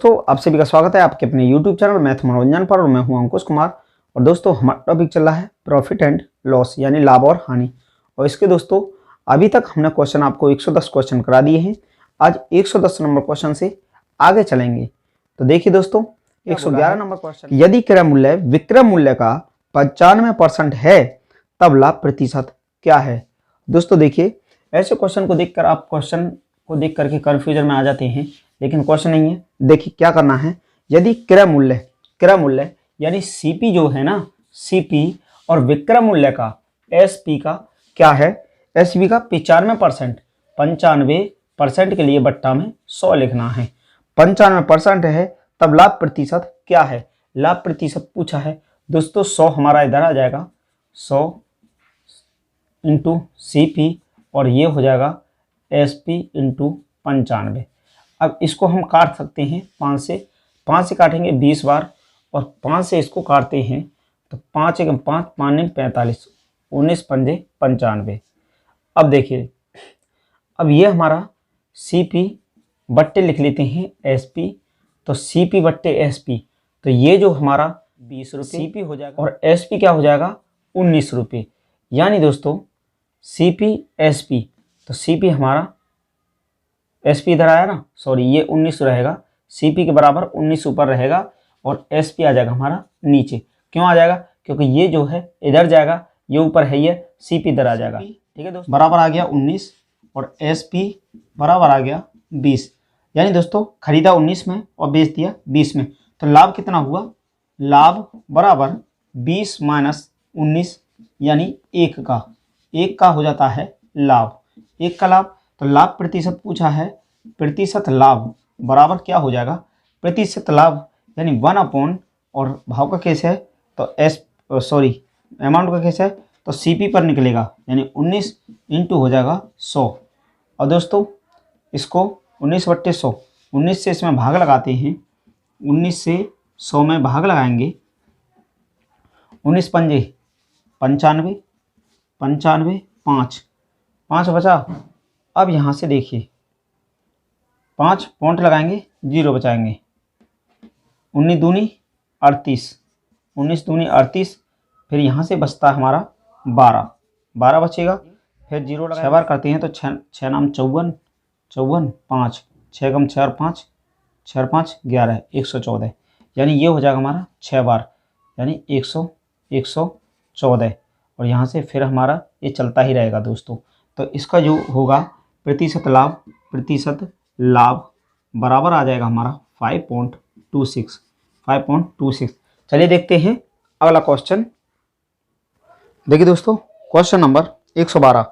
दोस्तों, आप सभी का स्वागत है आपके अपने YouTube चैनल मैथ मनोरंजन पर। और मैं हूं अंकुश कुमार। और दोस्तों, हमारा टॉपिक चल रहा है प्रॉफिट एंड लॉस यानी लाभ और हानि। और इसके दोस्तों अभी तक हमने क्वेश्चन आपको 110 क्वेश्चन करा दिए हैं। आज 110 नंबर क्वेश्चन से आगे चलेंगे। तो देखिए दोस्तों, 111 नंबर क्वेश्चन, यदि क्रय मूल्य विक्रय मूल्य का 95% है तब लाभ प्रतिशत क्या है। दोस्तों देखिए, ऐसे क्वेश्चन को देखकर आप क्वेश्चन को देख करके कंफ्यूजन में आ जाते हैं, लेकिन क्वेश्चन नहीं है। देखिए क्या करना है। यदि क्रय मूल्य यानी सीपी जो है ना, सीपी और विक्रय मूल्य का एसपी का क्या है, एसपी का 95%, 95% के लिए बट्टा में 100 लिखना है। 95% है तब लाभ प्रतिशत क्या है। लाभ प्रतिशत पूछा है दोस्तों। 100 हमारा इधर आ जाएगा, 100 इंटू सीपी और ये हो जाएगा एसपी इंटू 95। अब इसको हम काट सकते हैं 5 से काटेंगे 20 बार, और 5 से इसको काटते हैं तो 5 एकम 5, 5 9 45, 19 पंजे 95। अब देखिए, अब ये हमारा सीपी बट्टे लिख लेते हैं एसपी, तो सीपी बट्टे एसपी, तो ये जो हमारा 20 रुपये सीपी हो जाएगा और एसपी क्या हो जाएगा 19 रुपये। यानी दोस्तों सीपी एसपी, तो सीपी हमारा एसपी इधर आया ना, सॉरी ये 19 रहेगा, सीपी के बराबर 19 ऊपर रहेगा और एसपी आ जाएगा हमारा नीचे। क्यों आ जाएगा? क्योंकि ये जो है इधर जाएगा, ये ऊपर है, ये सीपी इधर आ जाएगा। ठीक है दोस्तों, बराबर आ गया 19 और एसपी बराबर आ गया 20। यानी दोस्तों खरीदा 19 में और बेच दिया 20 में, तो लाभ कितना हुआ? लाभ बराबर 20 माइनस 19 यानी 1 का हो जाता है लाभ, 1 का लाभ। तो लाभ प्रतिशत पूछा है, प्रतिशत लाभ बराबर क्या हो जाएगा? प्रतिशत लाभ यानी 1/, और भाव का केस है तो अमाउंट का केस है तो सीपी पर निकलेगा, यानी 19 इंटू हो जाएगा 100। और दोस्तों इसको 19/100, 19 से इसमें भाग लगाते हैं, 19 से 100 में भाग लगाएंगे, 19 पंजे 95, 95 5 बचा। अब यहाँ से देखिए 5 पॉइंट लगाएंगे, 0 बचाएंगे, 19 दूनी 38, 19 दूनी 38, फिर यहाँ से बचता है हमारा 12 बचेगा, फिर 0 लगा 6 बार करते हैं तो 6 नाम 54, 5 6 कम 6 और 5, 6 और 5 11, 114। यानी ये हो जाएगा हमारा 6 बार, यानी 114। और यहाँ से फिर हमारा ये चलता ही रहेगा दोस्तों। तो इसका जो होगा प्रतिशत लाभ बराबर आ जाएगा हमारा 5.26। चलिए देखते हैं अगला क्वेश्चन। देखिए दोस्तों, क्वेश्चन नंबर 112,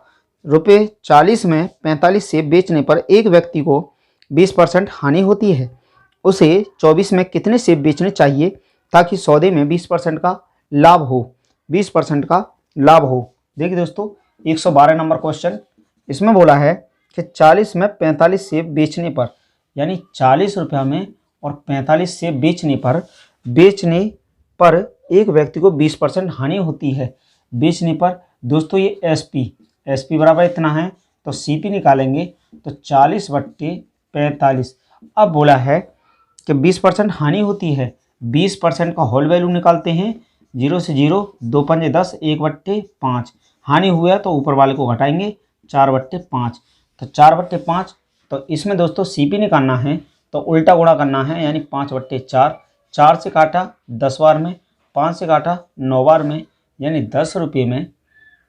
रुपये 40 में 45 सेब बेचने पर एक व्यक्ति को 20% हानि होती है। उसे 24 में कितने सेब बेचने चाहिए ताकि सौदे में 20% का लाभ हो? 20% का लाभ हो। देखिए दोस्तों 112 नंबर क्वेश्चन, इसमें बोला है कि 40 में 45 सेब बेचने पर, यानी 40 रुपया में और 45 सेब बेचने पर एक व्यक्ति को 20% हानि होती है। बेचने पर दोस्तों ये एसपी बराबर इतना है, तो सीपी निकालेंगे तो 40/45। अब बोला है कि 20% हानि होती है, 20% का होल वैल्यू निकालते हैं, 0 से 0, 2 पंजे 10, 1/5। हानि हुआ तो ऊपर वाले को घटाएंगे, 4/5, तो 4/5। तो इसमें दोस्तों सीपी निकालना है तो उल्टा गुणा करना है, यानी 5/4। 4 से काटा 10 बार में, 5 से काटा 9 बार में, यानी 10 रुपये में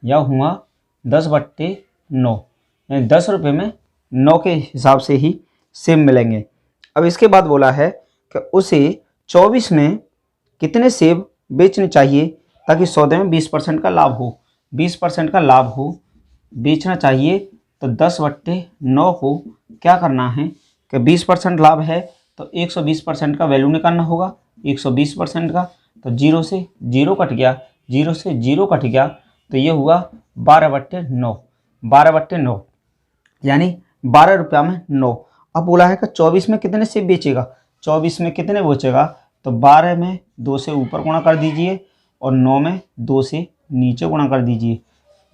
यह हुआ 10/9, यानी 10 रुपये में 9 के हिसाब से ही सेब मिलेंगे। अब इसके बाद बोला है कि उसे 24 में कितने सेब बेचने चाहिए ताकि सौदे में 20% का लाभ हो। 20% का लाभ हो, बेचना चाहिए तो 10/9 को क्या करना है कि 20% लाभ है तो 120% का वैल्यू निकालना होगा, 120% का। तो 0 से 0 कट गया, 0 से 0 कट गया, तो ये हुआ 12/9, यानी 12 रुपया में 9। अब बोला है कि 24 में कितने से बेचेगा, 24 में कितने बेचेगा, तो 12 में 2 से ऊपर गुणा कर दीजिए और 9 में 2 से नीचे गुणा कर दीजिए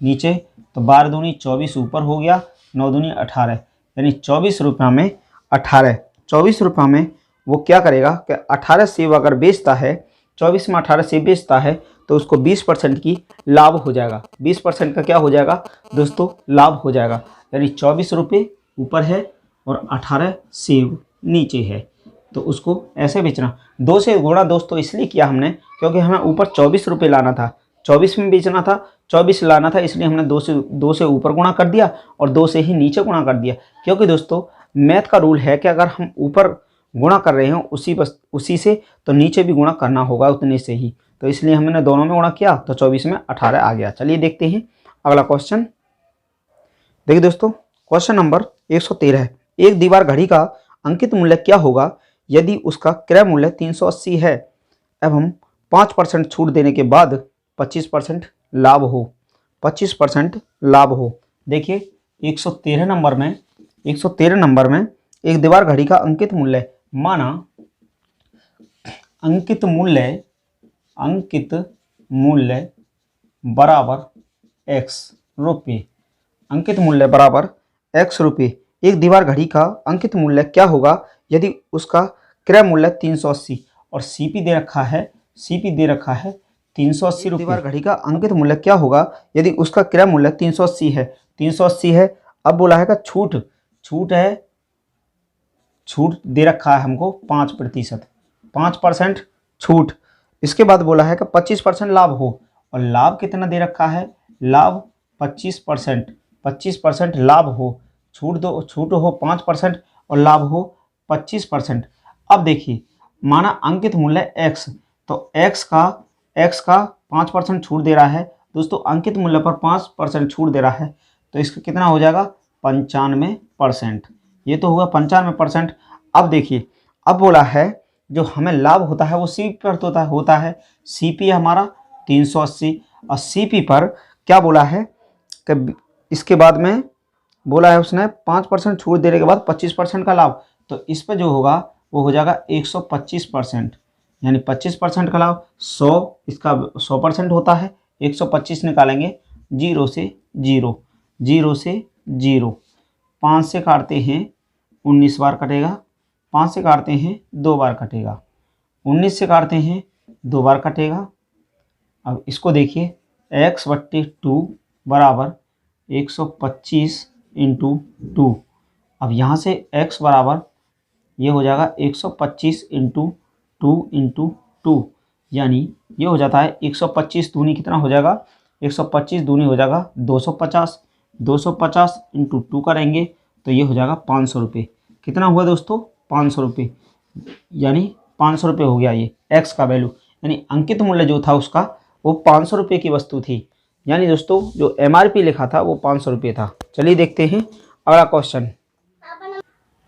नीचे, तो 12 दूनी 24 ऊपर हो गया, 9 दूनी 18, यानी 24 रुपया में 18, 24 रुपया में वो क्या करेगा कि 18 सेब अगर बेचता है, 24 में 18 सेब बेचता है तो उसको 20% की लाभ हो जाएगा। 20% का क्या हो जाएगा दोस्तों, लाभ हो जाएगा। यानी 24 रुपये ऊपर है और 18 सेब नीचे है, तो उसको ऐसे बेचना। 2 से गुणा दोस्तों इसलिए किया हमने क्योंकि हमें ऊपर 24 रुपये लाना था, 24 में बेचना था, 24 लाना था, इसलिए हमने 2 से ऊपर गुणा कर दिया और 2 से ही नीचे गुणा कर दिया। क्योंकि दोस्तों मैथ का रूल है कि अगर हम ऊपर गुणा कर रहे हो उसी से, तो नीचे भी गुणा करना होगा उतने से ही। तो इसलिए हमने दोनों में गुणा किया तो 24 में 18 आ गया। चलिए देखते हैं अगला क्वेश्चन। देखिए दोस्तों, क्वेश्चन नंबर 113 है। एक दीवार घड़ी का अंकित मूल्य क्या होगा यदि उसका क्रय मूल्य 380 है एवं 5% छूट देने के बाद 25% लाभ हो। 25% लाभ हो। देखिए 113 नंबर में एक दीवार घड़ी का अंकित मूल्य, माना अंकित मूल्य बराबर x रुपये, अंकित मूल्य बराबर x रुपये। एक दीवार घड़ी का अंकित मूल्य क्या होगा यदि उसका क्रय मूल्य 380 और सीपी दे रखा है 380 रुपये। दीवार घड़ी का अंकित मूल्य क्या होगा यदि उसका क्रय मूल्य 380 है। अब बोला है का छूट दे रखा है हमको 5%, 5% छूट। इसके बाद बोला है कि 25% लाभ हो, और लाभ कितना दे रखा है, लाभ 25% लाभ हो। छूट हो 5% और लाभ हो 25%। अब देखिए माना अंकित मूल्य x, तो x का 5% छूट दे रहा है दोस्तों, अंकित मूल्य पर 5% छूट दे रहा है, तो इसका कितना हो जाएगा 95%। ये तो हुआ 95%। अब देखिए, अब बोला है जो हमें लाभ होता है वो सीपी पर होता है। सीपी हमारा 380 और सीपी पर क्या बोला है कि इसके बाद में बोला है उसने 5% छूट देने के बाद 25% का लाभ, तो इस पर जो होगा वो हो जाएगा 125%, यानी 25% का लाभ। 100 इसका 100% होता है, 125 निकालेंगे, 0 से 0, 5 से काटते हैं 19 बार कटेगा, 5 से काटते हैं 2 बार कटेगा, 19 से काटते हैं 2 बार कटेगा। अब इसको देखिए x/2 बराबर 125 × 2। अब यहाँ से x बराबर ये हो जाएगा 125 × 2 यानी ये हो जाता है 125 दूनी कितना हो जाएगा, 125 दूनी हो जाएगा 250 × 2 करेंगे तो ये हो जाएगा 500 रुपये। कितना हुआ दोस्तों, 500 रुपये, यानी 500 रुपये हो गया ये x का वैल्यू। यानी अंकित मूल्य जो था उसका वो 500 रुपये की वस्तु थी, यानी दोस्तों जो MRP लिखा था वो 500 रुपये था। चलिए देखते हैं अगला क्वेश्चन।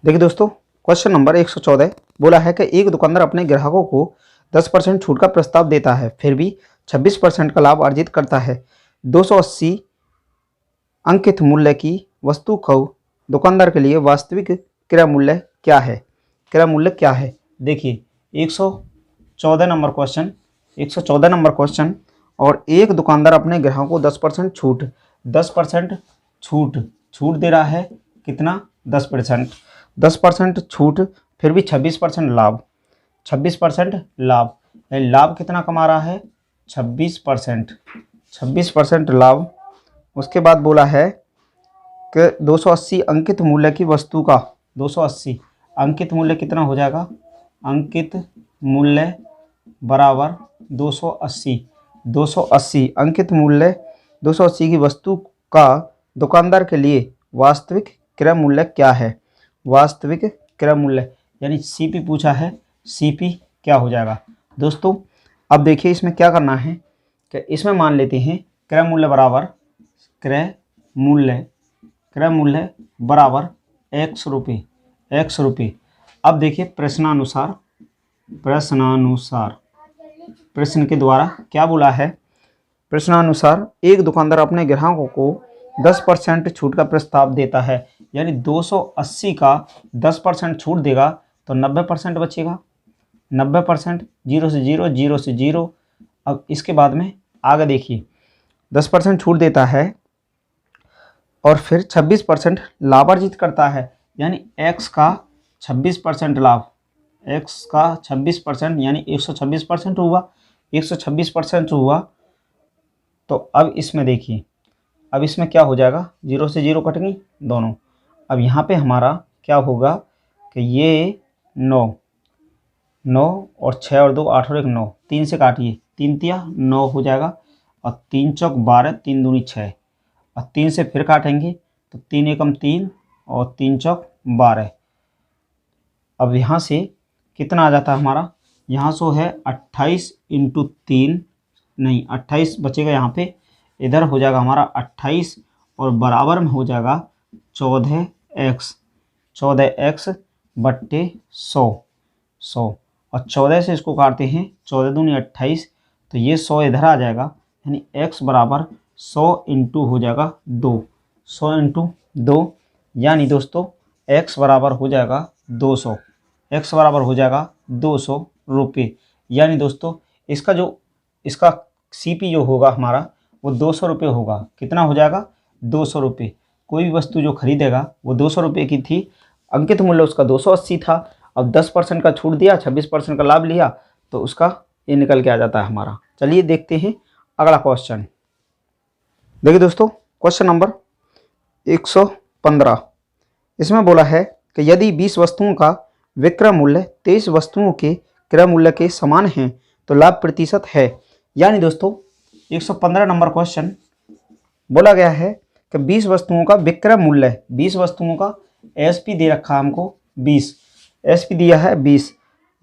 देखिए दोस्तों, क्वेश्चन नंबर 114 बोला है कि एक दुकानदार अपने ग्राहकों को 10% छूट का प्रस्ताव देता है, फिर भी 26% का लाभ अर्जित करता है। 280 अंकित मूल्य की वस्तु को दुकानदार के लिए वास्तविक क्रय मूल्य क्या है। देखिए 114 नंबर क्वेश्चन, और एक दुकानदार अपने ग्राहकों को 10% छूट दे रहा है। कितना, 10% छूट, फिर भी 26% लाभ। लाभ कितना कमा रहा है, 26% लाभ। उसके बाद बोला है कि 280 अंकित मूल्य की वस्तु का, 280 अंकित मूल्य कितना हो जाएगा, अंकित मूल्य बराबर 280 अंकित मूल्य 280 की वस्तु का दुकानदार के लिए वास्तविक क्रय मूल्य क्या है। वास्तविक क्रय मूल्य यानी सीपी पूछा है, सीपी क्या हो जाएगा दोस्तों। अब देखिए इसमें क्या करना है कि इसमें मान लेते हैं क्रय मूल्य बराबर x रुपये। अब देखिए प्रश्न के द्वारा क्या बोला है, प्रश्नानुसार एक दुकानदार अपने ग्राहकों को 10% छूट का प्रस्ताव देता है, यानी 280 का 10% छूट देगा तो 90% बचेगा, 90%, 0 से 0। अब इसके बाद में आगे देखिए 10% छूट देता है और फिर 26% लाभ अर्जित करता है, यानी x का 26% लाभ, x का 26% यानी 126% हुआ, 126% हुआ। तो अब इसमें देखिए, अब इसमें क्या हो जाएगा, 0 से 0 कटेंगी दोनों। अब यहाँ पे हमारा क्या होगा कि ये 9 9 और 6 और 2 8 और 1 9, 3 से काटिए, 3 तिया 9 हो जाएगा, और 3 चौक 12, 3 दूनी 6, और 3 से फिर काटेंगे तो 3 एकम 3 और 3 चौक 12। अब यहाँ से कितना आ जाता है हमारा, यहाँ सो है 28 इंटू 3, नहीं 28 बचेगा यहाँ पे, इधर हो जाएगा हमारा 28 और बराबर में हो जाएगा 14x, 14x बट्टे 100, 100, और 14 से इसको काटते हैं, 14 दूनी 28, तो ये 100 इधर आ जाएगा, यानी x बराबर 100 इंटू हो जाएगा 2, 100 इंटू 2, यानी दोस्तों x बराबर हो जाएगा 200, x बराबर हो जाएगा 200 रुपये। यानी दोस्तों इसका CP जो होगा हमारा वो 200 रुपये होगा। कितना हो जाएगा, 200 रुपये। कोई भी वस्तु जो खरीदेगा वो 200 रुपये की थी, अंकित मूल्य उसका 280 था। अब 10% का छूट दिया, 26% का लाभ लिया, तो उसका ये निकल के आ जाता है हमारा। चलिए देखते हैं अगला क्वेश्चन। देखिए दोस्तों, क्वेश्चन नंबर 115, इसमें बोला है कि यदि 20 वस्तुओं का विक्रय मूल्य 23 वस्तुओं के क्रय मूल्य के समान है तो लाभ प्रतिशत है। यानी दोस्तों 115 नंबर क्वेश्चन बोला गया है कि 20 वस्तुओं का विक्रय मूल्य, 20 वस्तुओं का SP दे रखा है हमको, 20 SP दिया है 20,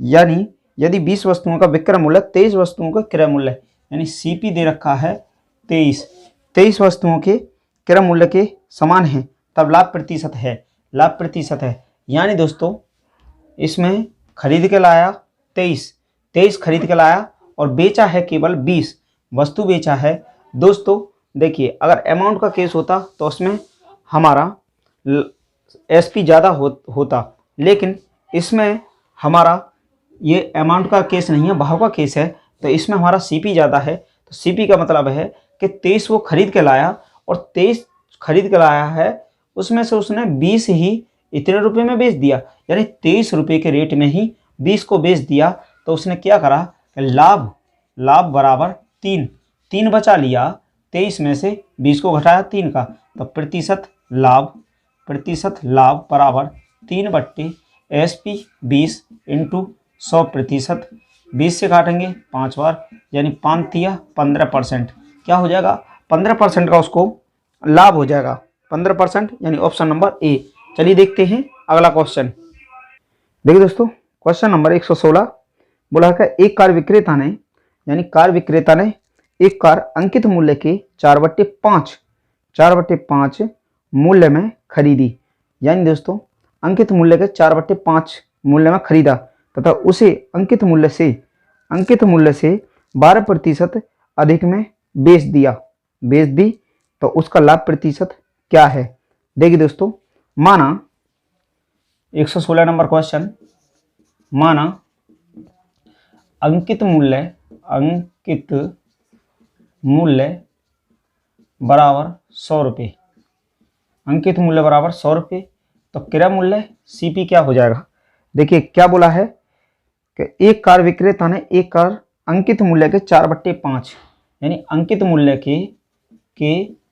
यानी यदि 20 वस्तुओं का विक्रय मूल्य 23 वस्तुओं का क्रय मूल्य, यानी CP दे रखा है 23 वस्तुओं के क्रय मूल्य के समान है, तब लाभ प्रतिशत है, लाभ प्रतिशत है। यानी दोस्तों इसमें खरीद के लाया 23 खरीद के लाया और बेचा है केवल 20 वस्तु बेचा है। दोस्तों देखिए, अगर अमाउंट का केस होता तो उसमें हमारा SP ज़्यादा होता, लेकिन इसमें हमारा ये अमाउंट का केस नहीं है, भाव का केस है, तो इसमें हमारा CP ज़्यादा है। तो CP का मतलब है कि 23 वो खरीद के लाया और 23 खरीद के लाया है, उसमें से उसने 20 ही इतने रुपए में बेच दिया, यानी 23 रुपये के रेट में ही 20 को बेच दिया। तो उसने क्या करा, लाभ बराबर 3 बचा लिया, 23 में से 20 को घटाया 3 का, तो प्रतिशत लाभ बराबर 3 बट्टे SP 20 इंटू 100%, 20 से काटेंगे 5 बार, यानी 5 तिया 15%। क्या हो जाएगा, 15% का उसको लाभ हो जाएगा, 15%, यानी ऑप्शन नंबर ए। चलिए देखते हैं अगला क्वेश्चन। देखिए दोस्तों, क्वेश्चन नंबर 116 बोला है एक कार विक्रेता ने, यानी कार विक्रेता ने एक कार अंकित मूल्य के 4/5 मूल्य में खरीदी। यानी दोस्तों अंकित मूल्य के 4/5 मूल्य में खरीदा तथा उसे अंकित मूल्य से 12% अधिक में बेच दी, तो उसका लाभ प्रतिशत क्या है। देखिए दोस्तों, माना 116 नंबर क्वेश्चन, माना अंकित मूल्य बराबर 100 रुपये, अंकित मूल्य बराबर 100 रुपये, तो क्रय मूल्य CP क्या हो जाएगा। देखिए क्या बोला है कि एक कार विक्रेता ने एक कार अंकित मूल्य के 4/5, यानी अंकित मूल्य के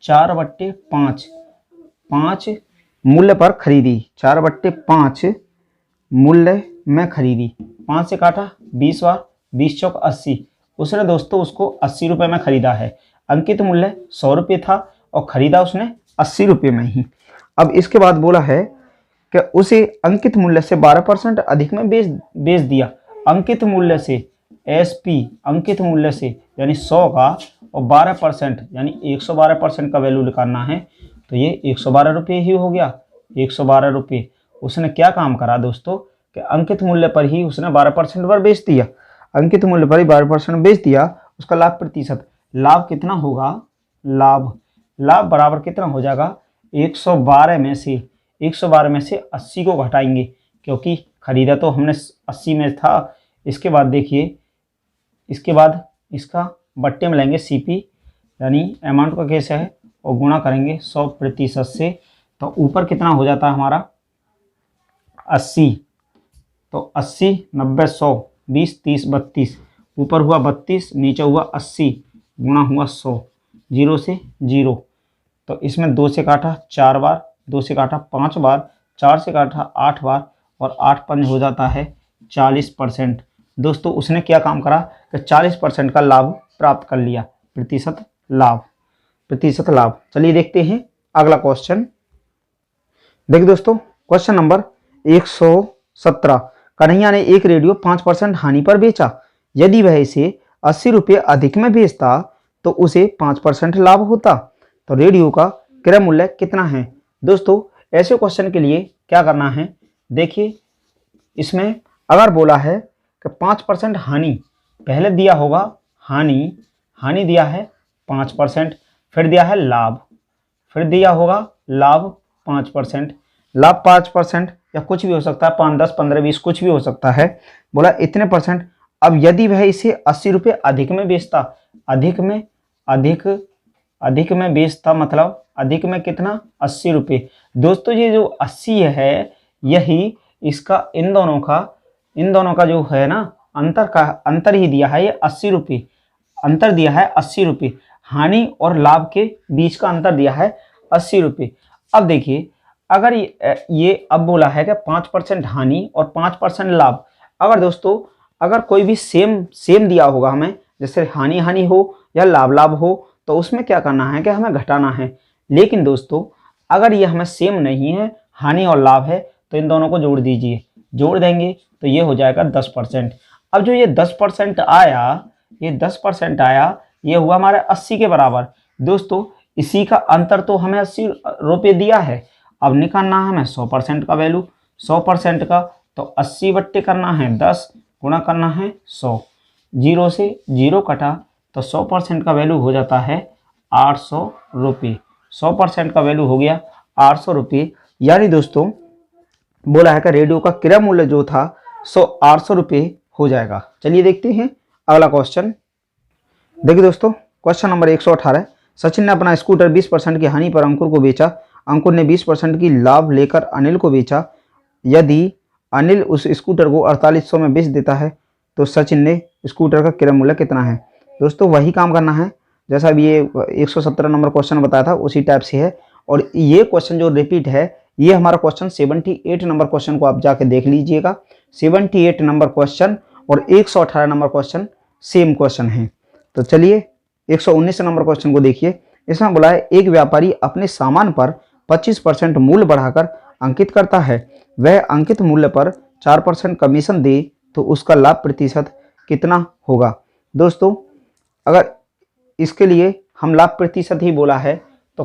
4/5 मूल्य पर खरीदी, 4/5 मूल्य में खरीदी, 5 से काटा 20 बार, 20 चौक 80, उसने दोस्तों उसको 80 रुपये में खरीदा है। अंकित मूल्य 100 रुपये था और खरीदा उसने 80 रुपये में ही। अब इसके बाद बोला है कि उसे अंकित मूल्य से 12% अधिक में बेच दिया। अंकित मूल्य से SP, अंकित मूल्य से यानी 100 का, और 12% यानी 112% का वैल्यू निकालना है, तो ये 112 रुपये ही हो गया। 112 रुपये उसने क्या काम करा दोस्तों कि अंकित मूल्य पर ही उसने 12% पर बेच दिया, अंकित मूल्य पर ही 12% बेच दिया। उसका लाभ प्रतिशत, लाभ कितना होगा, लाभ बराबर कितना हो जाएगा, 112 में से 80 को घटाएंगे, क्योंकि खरीदा तो हमने 80 में था। इसके बाद देखिए, इसके बाद इसका बट्टे में लेंगे CP, यानी अमाउंट का केस है, और गुणा करेंगे 100% से, तो ऊपर कितना हो जाता है हमारा 80, तो 80, 90, 100, 20, 30, 32, ऊपर हुआ 32, नीचे हुआ 80, गुणा हुआ 100, 0 से 0। तो इसमें 2 से काटा 4 बार, 2 से काटा 5 बार, 4 से काटा 8 बार, और 8 पंज हो जाता है 40%। दोस्तों उसने क्या काम करा कि 40% का लाभ प्राप्त कर लिया, प्रतिशत लाभ, प्रतिशत लाभ। चलिए देखते हैं अगला क्वेश्चन। देखिए दोस्तों, क्वेश्चन नंबर 117। कन्हैया ने एक रेडियो 5% हानि पर बेचा। यदि वह इसे 80 रुपये अधिक में बेचता तो उसे 5% लाभ होता। तो रेडियो का क्रय मूल्य कितना है? दोस्तों ऐसे क्वेश्चन के लिए क्या करना है, देखिए इसमें अगर बोला है कि 5% हानि, पहले दिया होगा हानि, हानि दिया है 5%, फिर दिया है लाभ, फिर दिया होगा लाभ 5%, लाभ 5% या कुछ भी हो सकता है, 5, 10, 15, 20 कुछ भी हो सकता है, बोला इतने परसेंट। अब यदि वह इसे 80 रुपये अधिक में बेचता, अधिक में, अधिक में बेचता मतलब अधिक में कितना, 80 रुपये। दोस्तों ये जो 80 है यही इसका इन दोनों का जो है ना अंतर ही दिया है, ये 80 रुपये अंतर दिया है, 80 रुपये हानि और लाभ के बीच का अंतर दिया है 80 रुपये। अब देखिए अगर ये अब बोला है कि 5% हानि और 5% लाभ। अगर दोस्तों अगर कोई भी सेम दिया होगा हमें, जैसे हानि हानि हो या लाभ लाभ हो, तो उसमें क्या करना है कि हमें घटाना है। लेकिन दोस्तों अगर ये हमें सेम नहीं है, हानि और लाभ है, तो इन दोनों को जोड़ दीजिए, जोड़ देंगे तो ये हो जाएगा 10%। अब जो ये 10% आया, ये 10% आया, ये हुआ हमारे 80 के बराबर। दोस्तों इसी का अंतर तो हमें 80 रुपये दिया है। अब निकालना है हमें 100% का वैल्यू, 100% का, तो 80 बट्टे करना है 10, गुणा करना है 100, 0 से 0 कटा, तो 100% का वैल्यू हो जाता है 800 रुपये। 100% का वैल्यू हो गया 800 रुपये। यानी दोस्तों बोला है कि रेडियो का क्रय मूल्य जो था 800 रुपये हो जाएगा। चलिए देखते हैं अगला क्वेश्चन। देखिए दोस्तों, क्वेश्चन नंबर 118। सचिन ने अपना स्कूटर 20% की हानि पर अंकुर को बेचा। अंकुर ने 20% की लाभ लेकर अनिल को बेचा। यदि अनिल उस स्कूटर को 4800 में बेच देता है तो सचिन ने स्कूटर का क्रय मूल्य कितना है? दोस्तों वही काम करना है जैसा अभी ये 117 नंबर क्वेश्चन बताया था, उसी टाइप से है। और ये क्वेश्चन जो रिपीट है, ये हमारा क्वेश्चन 78 नंबर क्वेश्चन को आप जाके देख लीजिएगा। 78 नंबर क्वेश्चन और 118 नंबर क्वेश्चन सेम क्वेश्चन है। तो चलिए 119 नंबर क्वेश्चन को देखिए। इसमें बोला है एक व्यापारी अपने सामान पर 25% मूल्य बढ़ाकर अंकित करता है। वह अंकित मूल्य पर 4% कमीशन दे तो उसका लाभ प्रतिशत कितना होगा? दोस्तों अगर इसके लिए हम लाभ प्रतिशत ही बोला है तो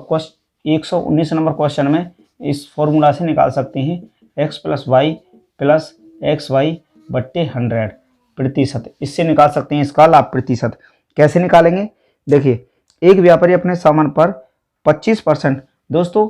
119 नंबर क्वेश्चन में इस फॉर्मूला से निकाल सकते हैं, x + y + xy बट्टे 100 प्रतिशत। इससे निकाल सकते हैं इसका लाभ प्रतिशत। कैसे निकालेंगे? देखिए एक व्यापारी अपने सामान पर 25%, दोस्तों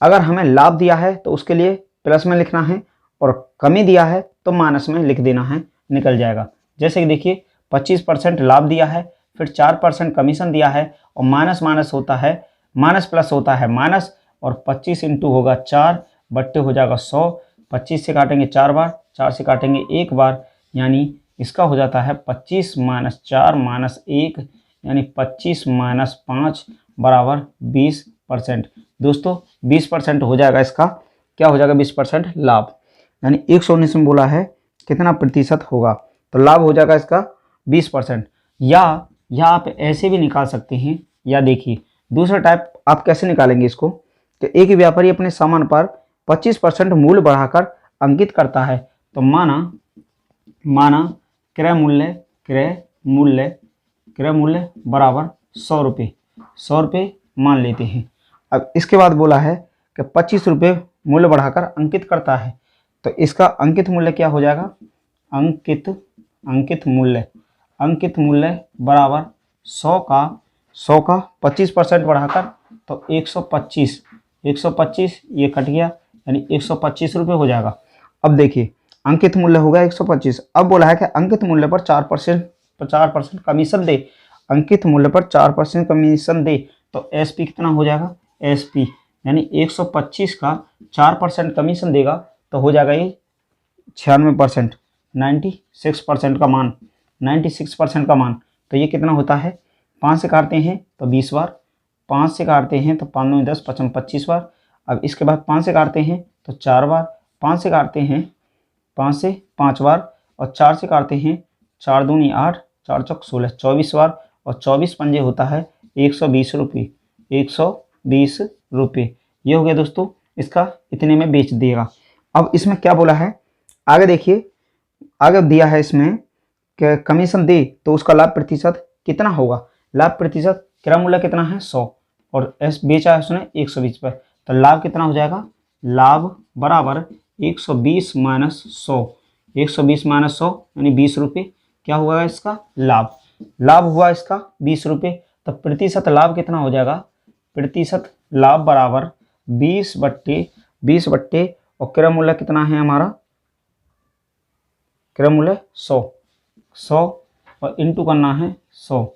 अगर हमें लाभ दिया है तो उसके लिए प्लस में लिखना है, और कमी दिया है तो माइनस में लिख देना है, निकल जाएगा। जैसे कि देखिए 25% लाभ दिया है, फिर 4% कमीशन दिया है, और माइनस माइनस होता है माइनस, प्लस होता है माइनस, और 25 इंटू होगा 4 बट्टे हो जाएगा 100। 25 से काटेंगे 4 बार, 4 से काटेंगे 1 बार, यानी इसका हो जाता है 25 - 4 - 1, यानी 25 - 5 बराबर 20%। दोस्तों 20% हो जाएगा इसका, क्या हो जाएगा 20% लाभ। यानी 119 में बोला है कितना प्रतिशत होगा, तो लाभ हो जाएगा इसका 20%। या आप ऐसे भी निकाल सकते हैं, या देखिए दूसरा टाइप आप कैसे निकालेंगे इसको, तो एक व्यापारी अपने सामान पर 25% मूल्य बढ़ाकर अंकित करता है। तो माना क्रय मूल्य बराबर 100 रुपये, 100 रुपये मान लेते हैं। अब इसके बाद बोला है कि 25 रुपये मूल्य बढ़ाकर अंकित करता है, तो इसका अंकित मूल्य क्या हो जाएगा? अंकित मूल्य बराबर 100 का 25% बढ़ाकर, तो 125 ये कट गया, यानी 125 रुपये हो जाएगा। अब देखिए अंकित मूल्य होगा 125। अब बोला है कि अंकित मूल्य पर 4% कमीशन दे, अंकित मूल्य पर 4% कमीशन दे, तो एसपी कितना हो जाएगा? एसपी यानी 125 का 4% कमीशन देगा तो हो जाएगा ये 96%, 96% का मान, 96% का मान, तो ये कितना होता है? 5 से काटते हैं तो 20 बार, 5 से काटते हैं तो 5 दूनी 10, 55 25 बार। अब इसके बाद 5 से काटते हैं तो 4 बार, 5 से काटते हैं 5 से 5 बार, और 4 से काटते हैं 4 दूनी 8, 4 चौक 16, 24 बार, और 24 पंजे होता है 120 रुपये, 120 रुपये। ये हो गया दोस्तों, इसका इतने में बेच दिएगा। अब इसमें क्या बोला है आगे देखिए, आगे दिया है इसमें कि कमीशन दे तो उसका लाभ प्रतिशत कितना होगा। लाभ प्रतिशत क्रय मूल्य कितना है 100, और बेचा है उसने 120 पर, तो लाभ कितना हो जाएगा? लाभ बराबर 120 माइनस 100, 120 माइनस 100 यानी 20 रुपये। क्या हुआ इसका? लाभ। लाभ हुआ इसका 20 रुपये, तो प्रतिशत लाभ कितना हो जाएगा? प्रतिशत लाभ बराबर 20/20 और क्रय मूल्य कितना है हमारा? क्रय मूल्य 100 और इंटू करना है 100।